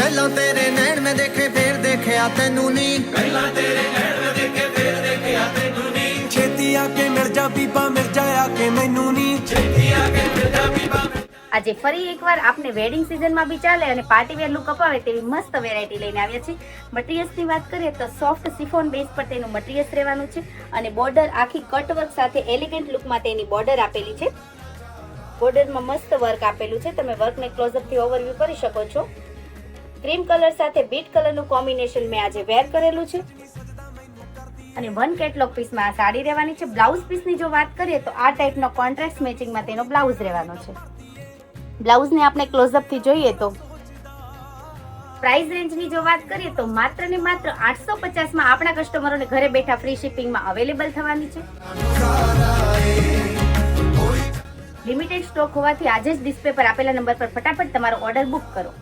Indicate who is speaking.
Speaker 1: पहला तेरे नैन में देखे फिर देखे आते नूनी पहला तेरे नैन में देखे फिर देखे आते नूनी छेती आके मिर्जा बीबा मिर्जा आके मैनू नी छेती आके मिर्जा बीबा
Speaker 2: આજે ફરી એકવાર આપને વેડિંગ સિઝનમાં બી ચાલે અને પાર્ટી વેર લુક અપાવે તેવી મસ્ત વેરાયટી લઈને આવ્યા છે. મટીરિયલ્સની વાત કરીએ તો સોફ્ટ સિફોન બેઝ પર તેનું મટીરિયલ્સ રહેવાનું છે અને બોર્ડર આખી કટ વર્ક સાથે એલિગન્ટ લુકમાં તેની બોર્ડર આપેલી છે. બોર્ડરમાં મસ્ત વર્ક આપેલું છે. તમે વર્કને ક્લોઝઅપથી ઓવરવ્યૂ કરી શકો છો. ક્રીમ કલર સાથે બીટ કલરનું કોમ્બિનેશન મેં આજે વેર કરેલું છે અને વન કેટલોગ પીસમાં આ સાડી રહેવાની છે. બ્લાઉઝ પીસની જો વાત કરીએ તો આ ટાઈપનો કોન્ટ્રાસ્ટ મેચિંગમાં તેનો બ્લાઉઝ રહેવાનો છે. બ્લાઉઝને આપણે ક્લોઝઅપથી જોઈએ તો પ્રાઇસ રેન્જની જો વાત કરીએ તો માત્ર ને માત્ર 850માં આપણા કસ્ટમરોને ઘરે બેઠા ફ્રી શિપિંગમાં અવેલેબલ થવાની છે. લિમિટેડ સ્ટોક હોવાથી આજે જ ડિસ્પ્લે પર આપેલા નંબર પર ફટાફટ તમારો ઓર્ડર બુક કરો.